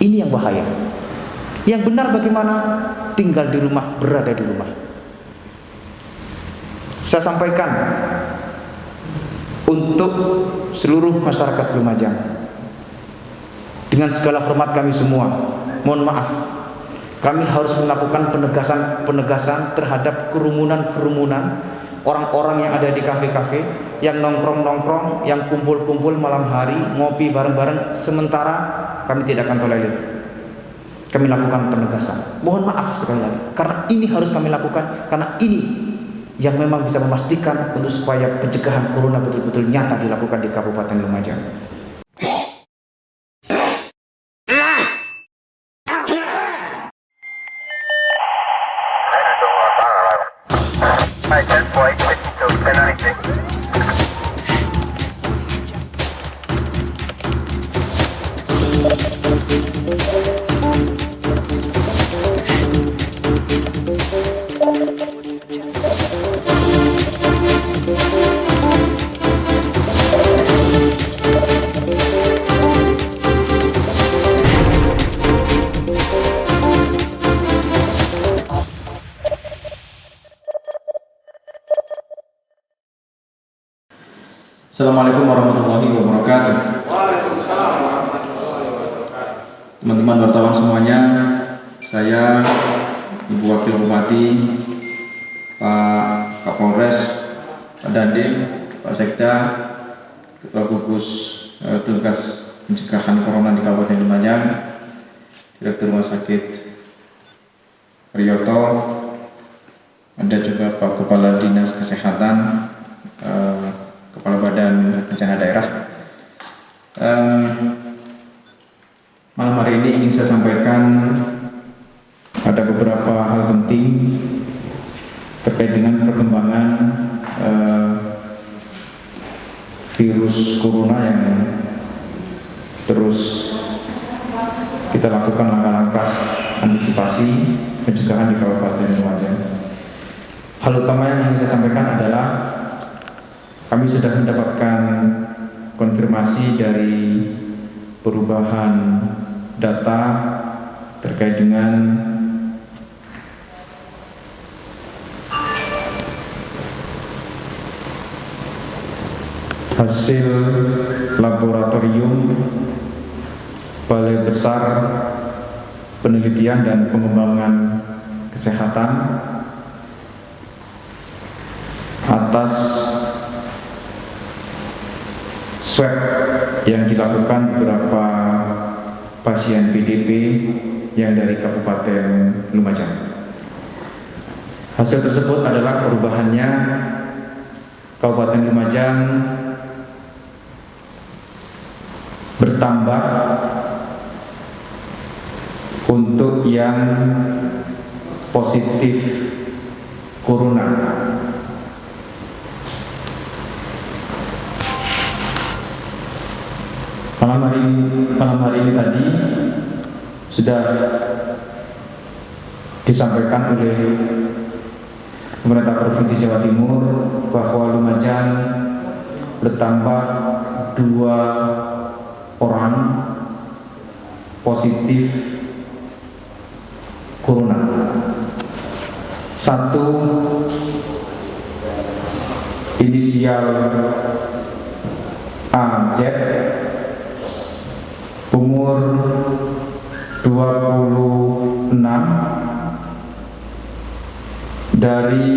Ini yang bahaya. Yang benar bagaimana? Tinggal di rumah, berada di rumah. Saya sampaikan untuk seluruh masyarakat Lumajang, dengan segala hormat kami semua, mohon maaf, kami harus melakukan penegasan terhadap kerumunan orang-orang yang ada di kafe-kafe, yang nongkrong-nongkrong, yang kumpul-kumpul malam hari, ngopi bareng-bareng, sementara kami tidak akan tolerir. Kami lakukan penegasan. Mohon maaf sekali lagi, karena ini harus kami lakukan, karena ini yang memang bisa memastikan untuk supaya pencegahan corona betul-betul nyata dilakukan di Kabupaten Lumajang. Assalamualaikum warahmatullahi wabarakatuh. Teman-teman wartawan semuanya, saya Ibu Wakil Bupati, Pak Kapolres, Pak Dandim, Pak Sekda, Ketua Gugus Tugas Pencegahan Corona di Kabupaten Lumajang, Direktur Rumah Sakit Priyoto, ada juga Pak Kepala Dinas Kesehatan, Kepala Badan Bencana Daerah. Malam hari ini ingin saya sampaikan ada beberapa hal penting terkait dengan perkembangan virus corona yang terus kita lakukan langkah-langkah antisipasi pencegahan di Kabupaten Lumajang. Hal utama yang ingin saya sampaikan adalah kami sudah mendapatkan konfirmasi dari perubahan data terkait dengan hasil laboratorium Balai Besar Penelitian dan Pengembangan Kesehatan atas swab yang dilakukan beberapa pasien PDP yang dari Kabupaten Lumajang. Hasil tersebut adalah perubahannya Kabupaten Lumajang bertambah untuk yang positif corona. Malam hari ini tadi sudah disampaikan oleh pemerintah Provinsi Jawa Timur bahwa Lumajang bertambah 2 orang positif corona. 1 inisial AZ, umur 26, dari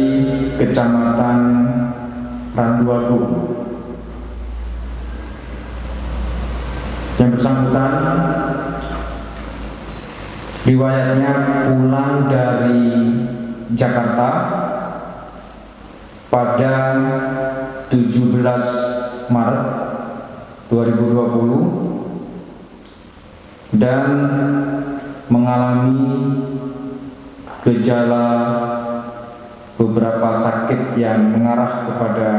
Kecamatan Randuagu. Yang bersangkutan riwayatnya pulang dari Jakarta pada 17 Maret 2020 dan mengalami gejala beberapa sakit yang mengarah kepada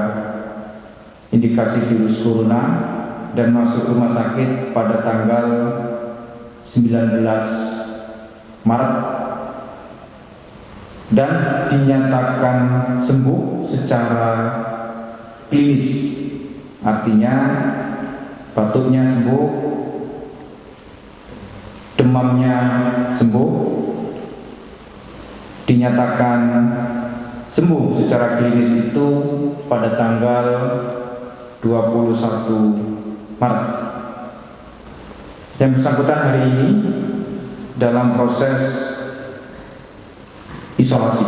indikasi virus corona dan masuk rumah sakit pada tanggal 19 Maret dan dinyatakan sembuh secara klinis, artinya batuknya sembuh, demamnya sembuh, dinyatakan sembuh secara klinis itu pada tanggal 21 Maret. Yang bersangkutan hari ini dalam proses isolasi.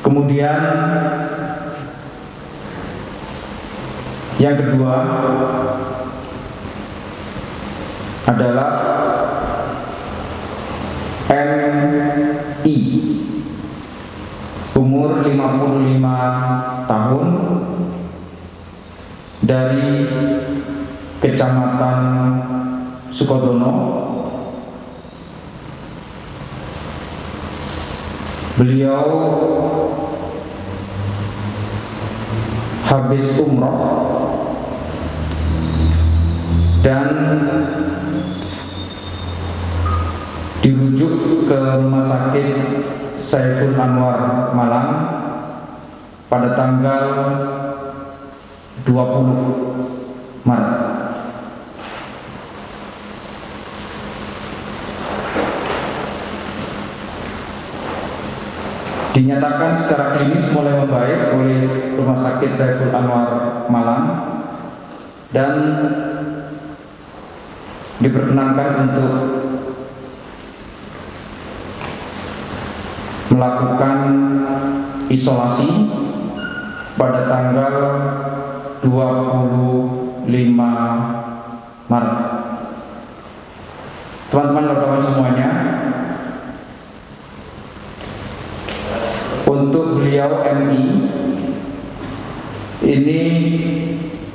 Kemudian yang kedua adalah MI, umur 55 tahun, dari Kecamatan Sukodono. Beliau habis umroh dan dirujuk ke Rumah Sakit Saiful Anwar Malang pada tanggal 20 Maret. Dinyatakan secara klinis mulai membaik oleh Rumah Sakit Saiful Anwar Malang dan diperkenankan untuk melakukan isolasi pada tanggal 25 Maret. Teman-teman wartawan semuanya, untuk beliau MI ini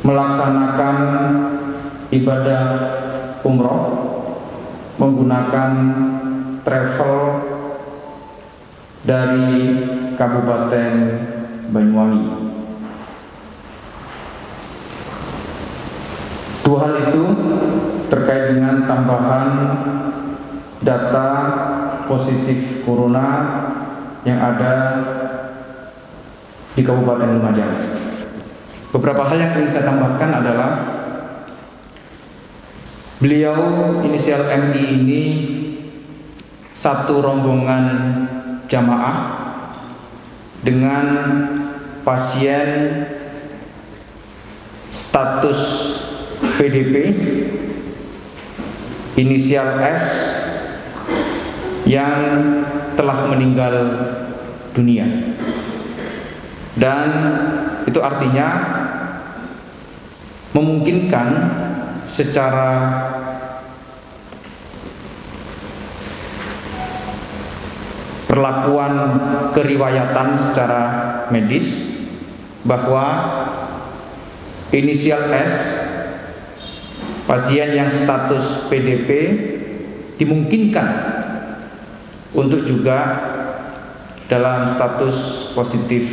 melaksanakan ibadah umroh menggunakan travel dari Kabupaten Banyuwangi. Dua hal itu terkait dengan tambahan data positif corona yang ada di Kabupaten Lumajang. Beberapa hal yang ingin saya tambahkan adalah beliau inisial MI ini satu rombongan jamaah dengan pasien status PDP inisial S yang telah meninggal dunia, dan itu artinya memungkinkan secara perlakuan keriwayatan secara medis bahwa inisial S, pasien yang status PDP, dimungkinkan untuk juga dalam status positif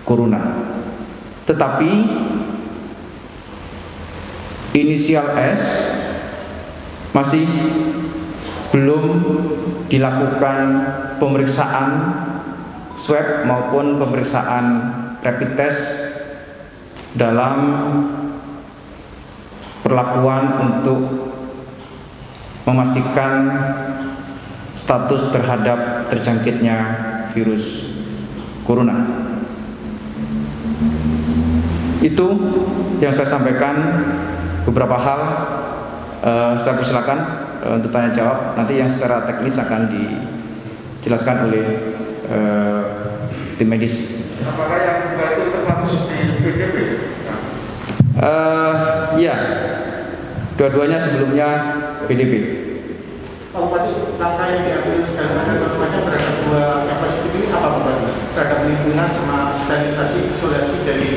corona. Tetapi inisial S masih belum dilakukan pemeriksaan swab maupun pemeriksaan rapid test dalam perlakuan untuk memastikan status terhadap terjangkitnya virus corona. Itu yang saya sampaikan, beberapa hal. Saya persilakan untuk tanya jawab, nanti yang secara teknis akan dijelaskan oleh tim medis. Apakah yang sebelah itu termasuk di PDP? Ya, dua-duanya sebelumnya PDP. Pak Bupati, langkah yang diambil dalam remaja terhadap dua kapasitas ini apa Pak Bupati? Terhadap lingkungan sama sterilisasi, isolasi dari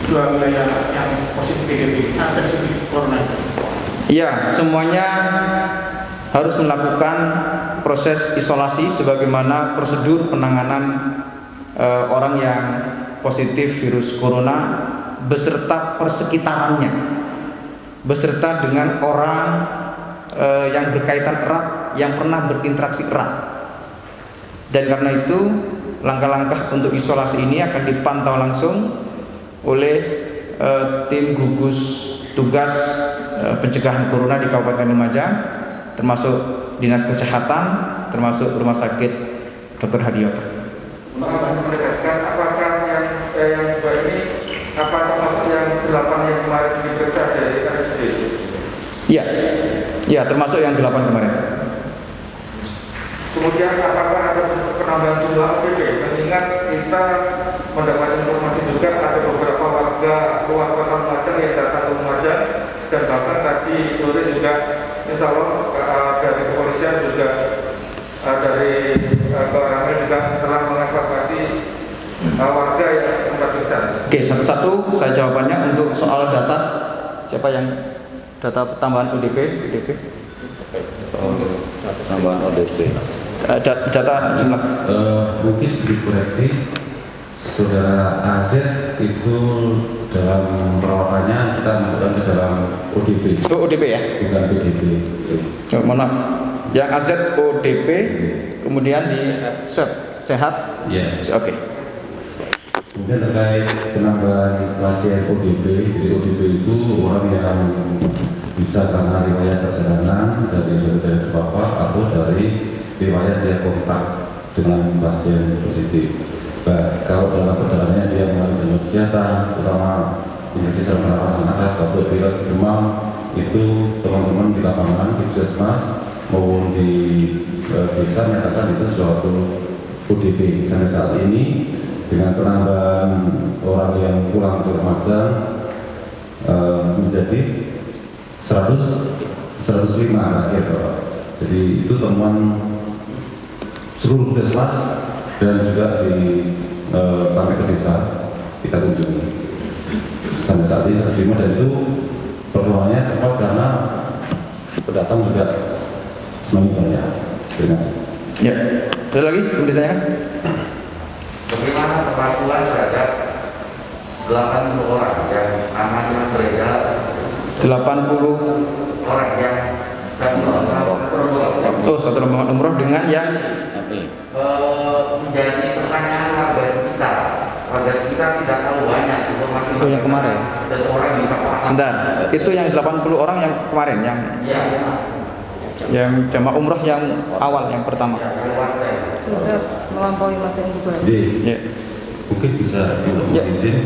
dua wilayah yang positif PDP, ada sedikit corona. Ya, semuanya harus melakukan proses isolasi sebagaimana prosedur penanganan orang yang positif virus corona beserta persekitarannya, beserta dengan orang yang berkaitan erat, yang pernah berinteraksi erat. Dan karena itu langkah-langkah untuk isolasi ini akan dipantau langsung oleh tim gugus tugas pencegahan corona di Kabupaten Lumajang, termasuk Dinas Kesehatan, termasuk Rumah Sakit Dr. Hadioto. Bapak menegaskan apakah yang dua ini apa termasuk yang 8 yang kemarin diperiksa dari RSUD? Iya, ya termasuk yang 8 kemarin. Kemudian apakah ada penambahan jumlah ODP? Mengingat kita mendapat informasi juga ada beberapa warga luar kota Lumajang yang datang ke Lumajang, dan bahkan tadi sore juga insya Allah dari kepolisian juga dari Koramil juga telah mengevakuasi warga yang sempat pingsan. Oke, satu-satu saya jawabannya. Untuk soal data, siapa yang data tambahan ODP? Tambahan ODP. Data jumlah. Mungkin sedikit koreksi, saudara AZ itu dalam perawatannya kita masukkan ke dalam ODP. Oh, ODP ya? Bukan PDP. Oh, mohon maaf. Yang AZ ODP, kemudian di swab sehat. Ya. Oke. Kemudian terkait penambahan pasien ODP, jadi ODP itu orang yang bisa karena riwayat perjalanan dari terpapar atau dari riwayat dia kontak dengan pasien positif. Nah, kalau dalam perjalanannya dia mengalami gangguan kesehatan, terutama infeksi saluran nafas atas, batuk pilek, demam, itu teman-teman di lapangan, di puskesmas maupun di desa menyatakan itu suatu ODP. Sampai saat ini dengan penambahan orang yang pulang ke Lumajang menjadi 105 rakyat, Bapak. Jadi itu temuan seluruh puskesmas dan juga sampai ke desa kita kunjungi. Sampai saat ini 105, dan itu perkembangannya cepat karena pendatang juga semakin banyak. Terima kasih. Ya. Ada lagi yang ditanyakan? Bagaimana perlakuan terhadap 80 orang yang namanya beredar, 80 orang yang satu rombongan umroh dengan yang menjadi pertanyaan warga kita. Warga kita tidak tahu banyak informasi. Itu yang kemarin. Seseorang bisa paham. sebentar. Itu yang 80 orang yang kemarin, yang jamaah umroh yang awal, yang pertama. Sudah melampaui masa yang juga. Jadi, Ya. mungkin bisa Ya. izin.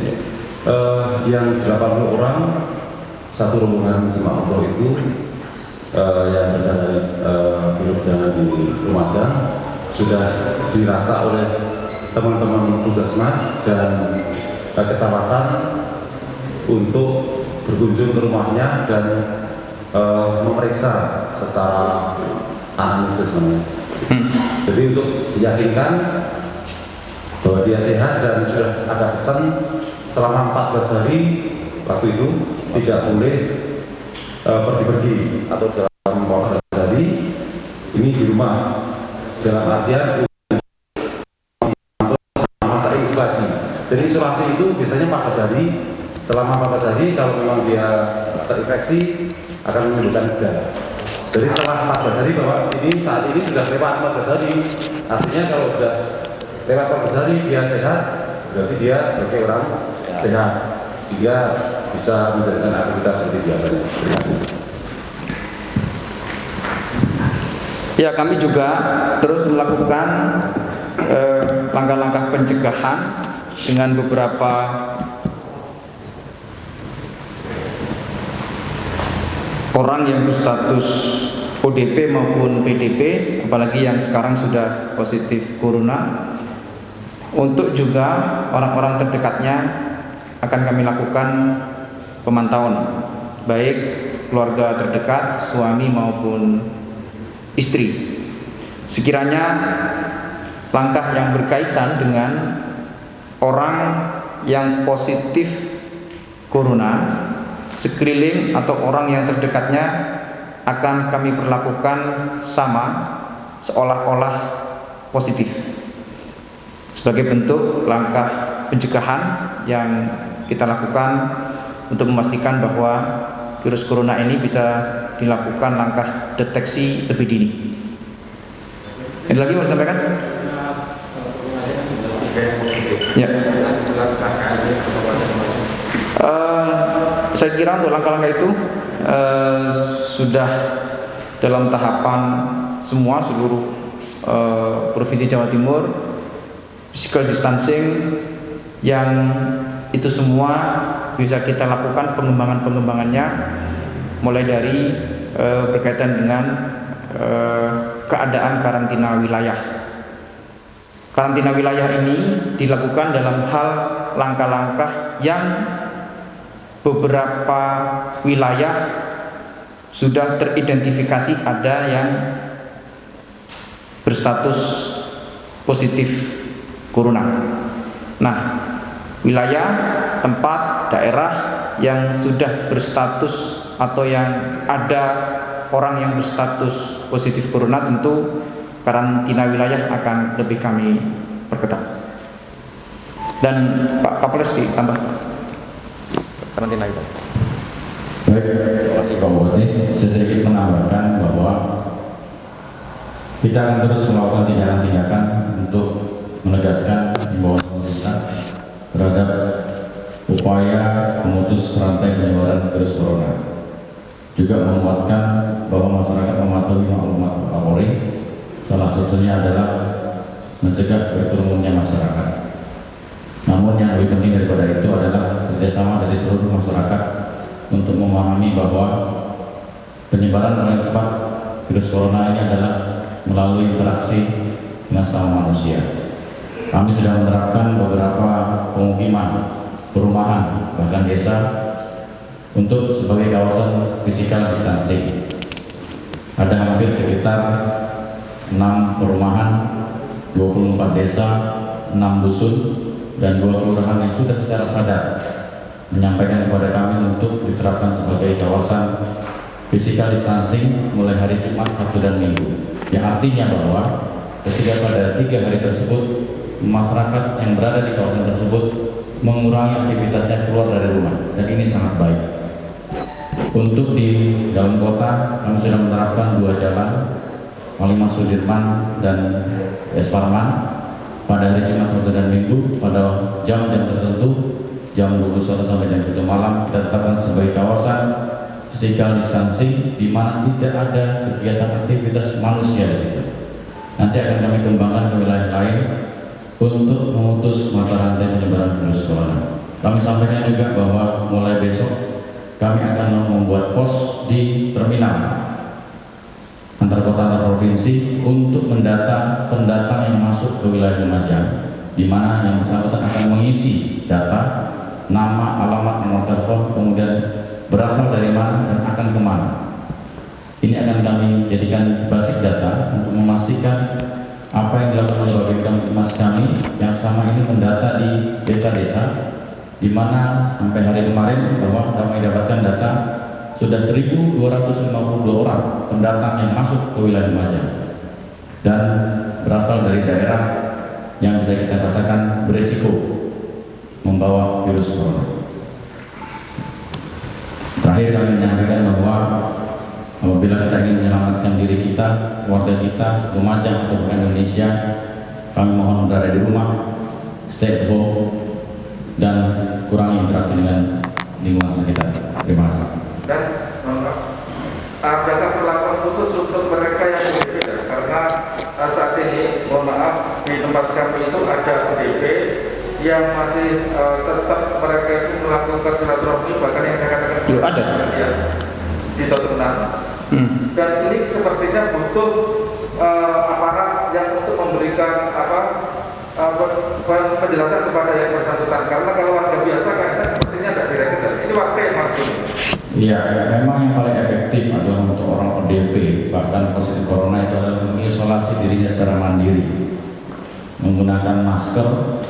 Yang 80 orang satu rombongan jemaah umroh itu yang berjalan di Lumajang sudah dirasa oleh teman-teman puskesmas dan kecamatan untuk berkunjung ke rumahnya dan memeriksa secara anamnesis. Jadi untuk diyakinkan bahwa dia sehat dan sudah ada pesan selama 14 hari waktu itu tidak boleh pergi-pergi atau dalam 14 hari ini di rumah, dalam artian masa inkubasi. Jadi isolasi itu biasanya 14 hari. Selama 14 hari kalau memang dia terinfeksi akan menimbulkan gejala. Jadi setelah 14 hari bahwa ini saat ini sudah lewat 14 hari, artinya kalau sudah lewat 14 hari dia sehat, berarti dia sebagai orang sehat, dia bisa menjalankan aktivitas seperti biasanya. Terima kasih. Ya, kami juga terus melakukan langkah-langkah pencegahan dengan beberapa orang yang berstatus ODP maupun PDP, apalagi yang sekarang sudah positif corona. Untuk juga orang-orang terdekatnya akan kami lakukan pemantauan, baik keluarga terdekat, suami maupun istri. Sekiranya langkah yang berkaitan dengan orang yang positif corona, sekeliling atau orang yang terdekatnya akan kami perlakukan sama seolah-olah positif, sebagai bentuk langkah pencegahan yang kita lakukan untuk memastikan bahwa virus corona ini bisa dilakukan langkah deteksi lebih dini. Ada lagi mau disampaikan? Ya. Saya kira untuk langkah-langkah itu sudah dalam tahapan semua seluruh provinsi Jawa Timur physical distancing, yang itu semua bisa kita lakukan pengembangannya mulai dari berkaitan dengan keadaan karantina wilayah. Karantina wilayah ini dilakukan dalam hal langkah-langkah yang beberapa wilayah sudah teridentifikasi ada yang berstatus positif corona. Nah, wilayah, tempat, daerah yang sudah berstatus atau yang ada orang yang berstatus positif corona, tentu karantina wilayah akan lebih kami perketat. Dan Pak Kapolres ditambah karantina wilayah. Baik, terima kasih Pak Bupati. Saya sedikit menambahkan bahwa kita akan terus melakukan tindakan-tindakan untuk menegaskan himbauan pemerintah terhadap upaya memutus rantai penyebaran virus corona. Juga menguatkan bahwa masyarakat mematuhi maklumat Pak Kapolri. Salah satunya adalah mencegah berkerumunnya masyarakat. Namun yang lebih penting daripada itu adalah kerjasama dari seluruh masyarakat untuk memahami bahwa penyebaran paling cepat virus corona ini adalah melalui interaksi dengan sama manusia. Kami sudah menerapkan beberapa pemukiman, perumahan, bahkan desa untuk sebagai kawasan physical distancing. Ada hampir sekitar 6 perumahan, 24 desa, 6 dusun, dan 2 kelurahan yang sudah secara sadar menyampaikan kepada kami untuk diterapkan sebagai kawasan physical distancing mulai hari Jumat, Sabtu, dan Minggu. Yang artinya bahwa ketika pada 3 hari tersebut masyarakat yang berada di kawasan tersebut mengurangi aktivitasnya keluar dari rumah, dan ini sangat baik. Untuk di dalam kota kami sudah menerapkan 2 jalan, Panglima Sudirman dan Es Parman, pada hari Jumat, Sabtu, dan Minggu pada jam-jam tertentu, jam 21 sampai jam 1 malam kita tetapkan sebagai kawasan physical distancing di mana tidak ada kegiatan aktivitas manusia di situ. Nanti akan kami kembangkan ke wilayah lain untuk memutus mata rantai penyebaran virus corona. Kami sampaikan juga bahwa mulai besok kami akan membuat pos di terminal antar kota antar provinsi untuk mendata pendatang yang masuk ke wilayah Lumajang, di mana yang bersangkutan akan mengisi data nama, alamat, nomor telepon, kemudian berasal dari mana dan akan kemana. Ini akan kami jadikan basis data untuk memastikan apa yang dilakukan oleh Bidang Humas kami yang sama ini mendata di desa-desa, di mana sampai hari kemarin bahwa kami dapatkan data sudah 1.252 orang pendatang yang masuk ke wilayah Lumajang dan berasal dari daerah yang bisa kita katakan beresiko membawa virus corona. Terakhir kami menyampaikan bahwa apabila kita ingin menyelamatkan diri kita, keluarga kita, Lumajang atau Indonesia, kami mohon berada di rumah, stay at home, dan kurangi interaksi dengan lingkungan sekitar. Terima kasih. Dan adakah perlakuan khusus untuk mereka yang berbeda? Karena saat ini, mohon maaf, di tempat kami itu ada ODP yang masih tetap mereka itu melakukan silaturahmi, bahkan yang saya katakan ada ya, di Totunan. Dan ini sepertinya butuh aparat yang untuk memberikan penjelasan kepada yang bersangkutan. Karena kalau warga biasa kan sepertinya tidak direktur. Ini warga yang masuk. Iya, memang yang paling efektif adalah untuk orang ODP, bahkan positif corona itu adalah mengisolasi dirinya secara mandiri, menggunakan masker,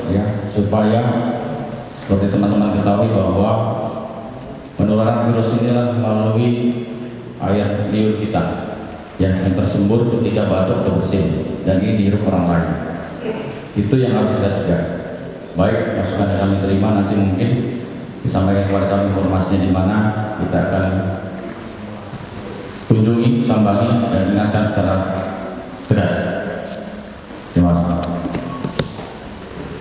ya, supaya seperti teman-teman ketahui bahwa penularan virus ini adalah melalui air liur kita yang tersembur ketika batuk atau bersin, dan ini dihirup orang lain. Itu yang harus kita cegah. Baik, masukan yang kami terima nanti mungkin disampaikan kepada kami informasinya di mana kita akan kunjungi, sambangi, dan ingatkan secara tegas. Terima kasih.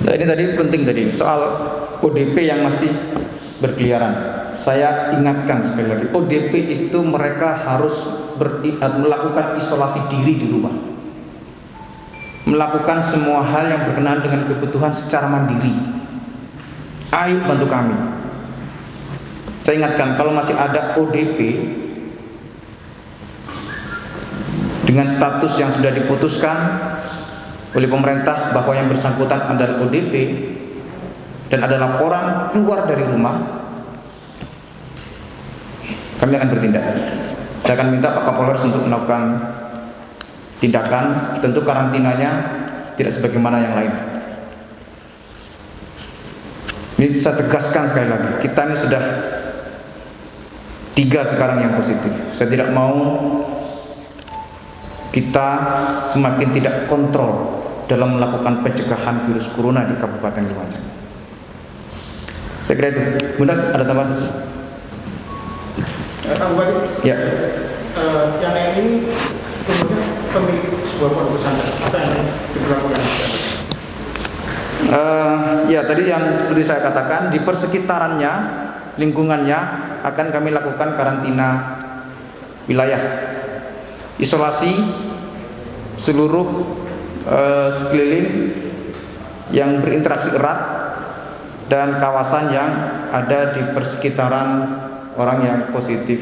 Nah, ini tadi penting tadi soal ODP yang masih berkeliaran. saya ingatkan sekali lagi, ODP itu mereka harus melakukan isolasi diri di rumah, melakukan semua hal yang berkenaan dengan kebutuhan secara mandiri. Ayo bantu kami. Saya ingatkan, kalau masih ada ODP dengan status yang sudah diputuskan oleh pemerintah bahwa yang bersangkutan adalah ODP dan ada laporan keluar dari rumah, kami akan bertindak. Saya akan minta Pak Kapolres untuk melakukan tindakan, tentu karantinanya tidak sebagaimana yang lain. Ini saya tegaskan sekali lagi, kita ini sudah 3 sekarang yang positif. Saya tidak mau kita semakin tidak kontrol dalam melakukan pencegahan virus corona di Kabupaten Lumajang. Saya kira itu. Bunda, ada tambahan? Pak Bupati, Ya. yang ini kemudian pemilik sebuah pondok pesantren, apa yang diberlakukan? Ya, tadi yang seperti saya katakan, di persekitarannya, lingkungannya akan kami lakukan karantina wilayah, isolasi seluruh sekeliling yang berinteraksi erat dan kawasan yang ada di persekitaran orang yang positif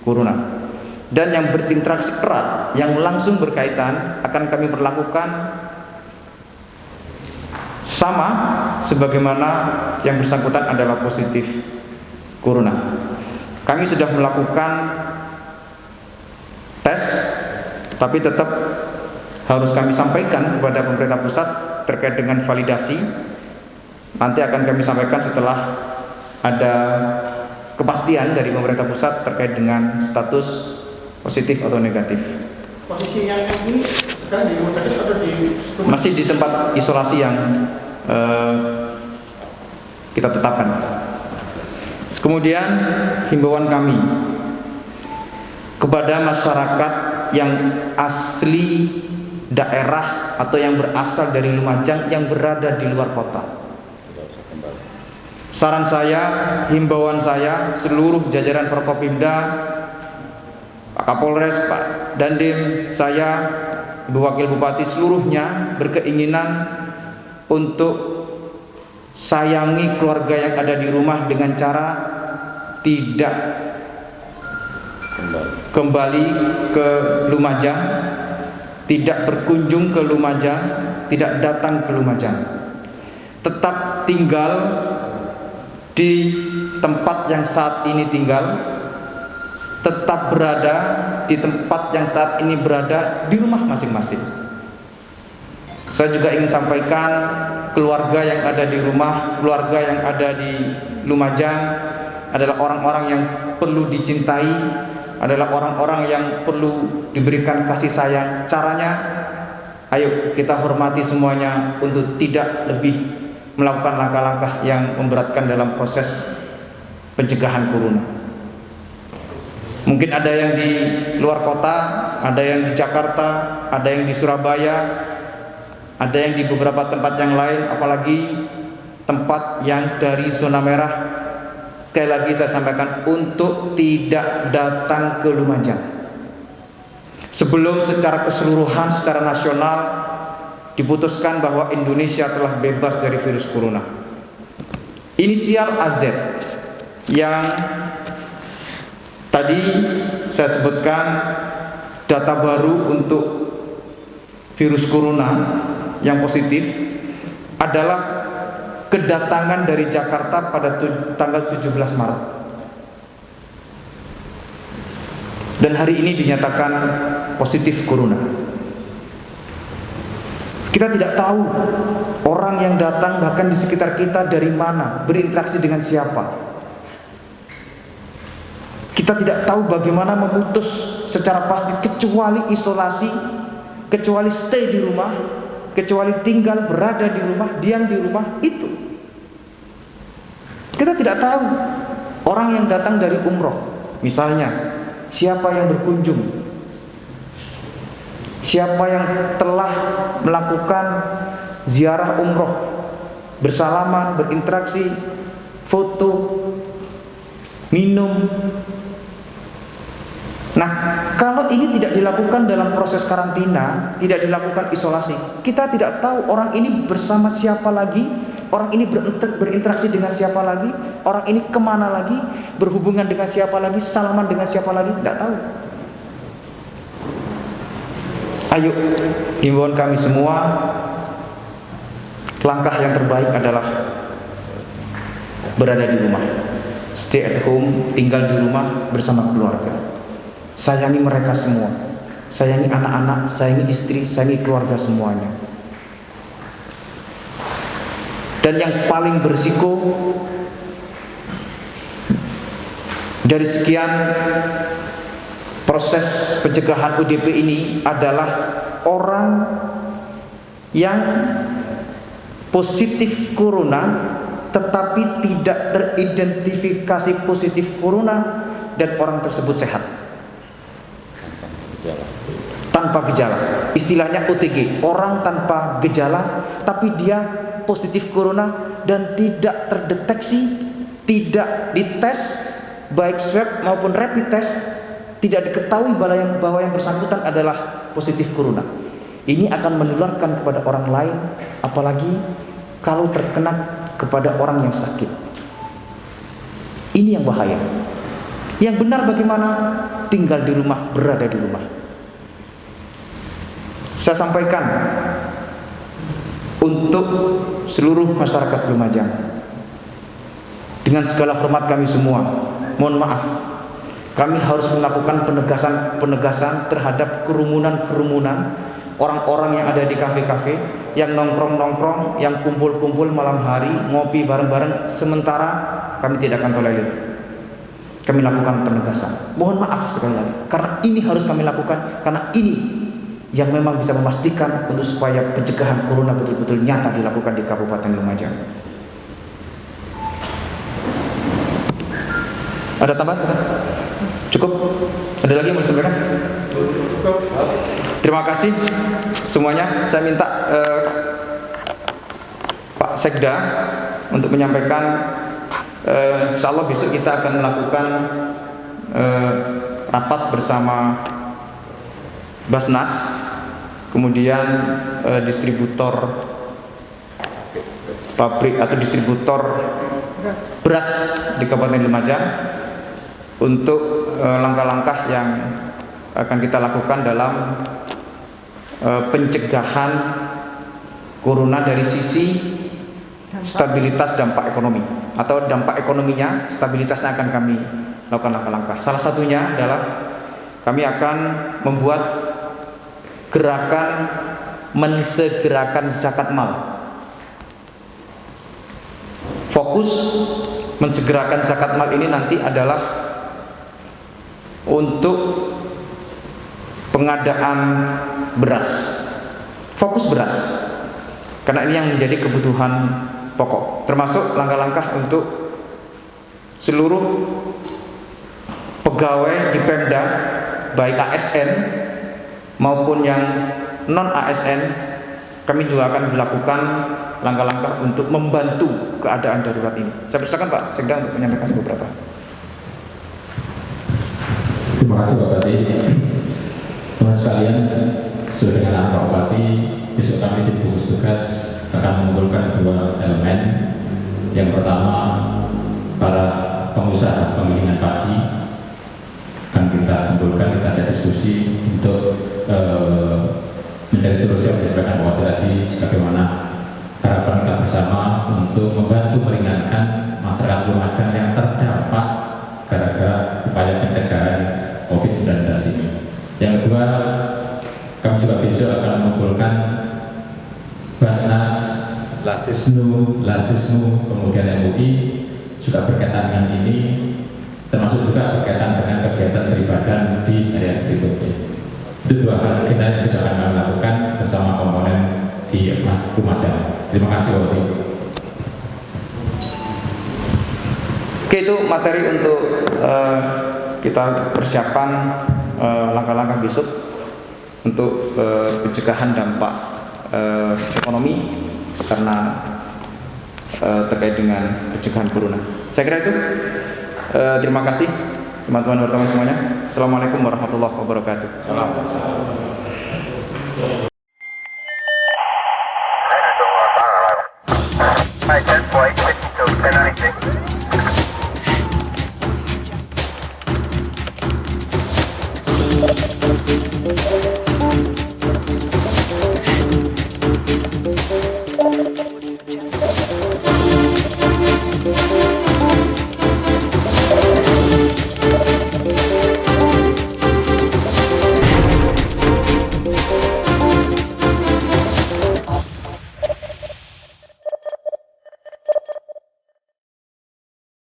corona. Dan yang berinteraksi erat, yang langsung berkaitan, akan kami berlakukan sama sebagaimana yang bersangkutan adalah positif corona. Kami sudah melakukan tes, tapi tetap harus kami sampaikan kepada pemerintah pusat terkait dengan validasi. Nanti akan kami sampaikan setelah ada kepastian dari pemerintah pusat terkait dengan status positif atau negatif. Posisi yang ini sekarang di rumah sakit atau di Masih di tempat isolasi yang kita tetapkan. Kemudian himbauan kami kepada masyarakat yang asli daerah atau yang berasal dari Lumajang yang berada di luar kota. Saran saya, himbauan saya, seluruh jajaran Forkopimda, Pak Kapolres, Pak Dandim, saya, Ibu Wakil Bupati, seluruhnya berkeinginan untuk sayangi keluarga yang ada di rumah dengan cara tidak kembali ke Lumajang, tidak berkunjung ke Lumajang, tidak datang ke Lumajang, tetap tinggal di tempat yang saat ini tinggal, tetap berada di tempat yang saat ini berada di rumah masing-masing. Saya juga ingin sampaikan, keluarga yang ada di rumah, keluarga yang ada di Lumajang adalah orang-orang yang perlu dicintai, adalah orang-orang yang perlu diberikan kasih sayang. Caranya, ayo kita hormati semuanya untuk tidak lebih melakukan langkah-langkah yang memberatkan dalam proses pencegahan corona. Mungkin ada yang di luar kota, ada yang di Jakarta, ada yang di Surabaya, ada yang di beberapa tempat yang lain, apalagi tempat yang dari zona merah. Sekali lagi saya sampaikan untuk tidak datang ke Lumajang sebelum secara keseluruhan, secara nasional diputuskan bahwa Indonesia telah bebas dari virus corona. Inisial AZ yang tadi saya sebutkan data baru untuk virus corona yang positif adalah kedatangan dari Jakarta pada tanggal 17 Maret. Dan hari ini dinyatakan positif corona. Kita tidak tahu orang yang datang bahkan di sekitar kita dari mana, berinteraksi dengan siapa. Kita tidak tahu bagaimana memutus secara pasti, kecuali isolasi, kecuali stay di rumah, kecuali tinggal berada di rumah, diam di rumah, itu. Kita tidak tahu orang yang datang dari umroh, misalnya, siapa yang berkunjung, siapa yang telah melakukan ziarah umroh, bersalaman, berinteraksi, foto, minum. Nah, kalau ini tidak dilakukan dalam proses karantina, tidak dilakukan isolasi, kita tidak tahu orang ini bersama siapa lagi, orang ini berinteraksi dengan siapa lagi, orang ini kemana lagi, berhubungan dengan siapa lagi, salaman dengan siapa lagi, tidak tahu. Ayo, himbauan kami semua, langkah yang terbaik adalah berada di rumah, stay at home, tinggal di rumah bersama keluarga. Sayangi mereka semua, sayangi anak-anak, sayangi istri, sayangi keluarga semuanya. Dan yang paling berisiko dari sekian proses pencegahan ODP ini adalah orang yang positif corona tetapi tidak teridentifikasi positif corona dan orang tersebut sehat tanpa gejala, istilahnya OTG, orang tanpa gejala tapi dia positif corona dan tidak terdeteksi, tidak dites baik swab maupun rapid test, tidak diketahui bahwa yang bersangkutan adalah positif corona. Ini akan menularkan kepada orang lain, apalagi kalau terkena kepada orang yang sakit. Ini yang bahaya. Yang benar bagaimana? Tinggal di rumah, berada di rumah. Saya sampaikan untuk seluruh masyarakat Lumajang, dengan segala hormat kami semua, mohon maaf, kami harus melakukan penegasan terhadap kerumunan orang-orang yang ada di kafe-kafe, yang nongkrong-nongkrong, yang kumpul-kumpul malam hari, ngopi bareng-bareng, sementara kami tidak akan tolerir. Kami lakukan penegasan. Mohon maaf sekali lagi, karena ini harus kami lakukan, karena ini yang memang bisa memastikan untuk supaya pencegahan corona betul-betul nyata dilakukan di Kabupaten Lumajang. Ada tambahan? Cukup? Ada lagi yang mau disampaikan? Terima kasih semuanya. Saya minta Pak Sekda untuk menyampaikan, insya Allah besok kita akan melakukan rapat bersama Basnas, kemudian distributor pabrik atau distributor beras di Kabupaten Lumajang untuk langkah-langkah yang akan kita lakukan dalam pencegahan corona dari sisi stabilitas dampak ekonomi, atau dampak ekonominya, stabilitasnya akan kami lakukan langkah-langkah. Salah satunya adalah kami akan membuat gerakan mensegerakan zakat mal. Fokus mensegerakan zakat mal ini nanti adalah untuk pengadaan beras, fokus beras, karena ini yang menjadi kebutuhan pokok, termasuk langkah-langkah untuk seluruh pegawai di Pemda, baik ASN maupun yang non ASN. Kami juga akan melakukan langkah-langkah untuk membantu keadaan darurat ini. Saya persilakan Pak Sekda untuk menyampaikan beberapa. Terima kasih Pak Bupati. Teman sekalian, sesuai dengan arahan Pak Bupati, besok kami di gugus tugas akan mengumpulkan dua elemen. Yang pertama, para pengusaha penggilingan padi akan kita kumpulkan, kita ada diskusi untuk mencari solusi yang disebutkan Pak Bupati tadi, sebagaimana harapan kita bersama untuk membantu meringankan masyarakat Lumajang yang terdampak gara-gara upaya pencegahan COVID-19 ini. Yang kedua, kami juga besok akan mengumpulkan Basnas, Lasisnu, kemudian MUI juga berkaitan dengan ini, termasuk juga berkaitan dengan kegiatan beribadah di area berikutnya. Itu dua hal kita yang bisa kami lakukan bersama komponen di Lumajang. Terima kasih Pak Bupati. Oke, itu materi untuk kita persiapan langkah-langkah besok untuk pencegahan dampak ekonomi karena terkait dengan pencegahan corona. Saya kira itu. Terima kasih teman-teman wartawan semuanya. Assalamualaikum warahmatullahi wabarakatuh. Salam.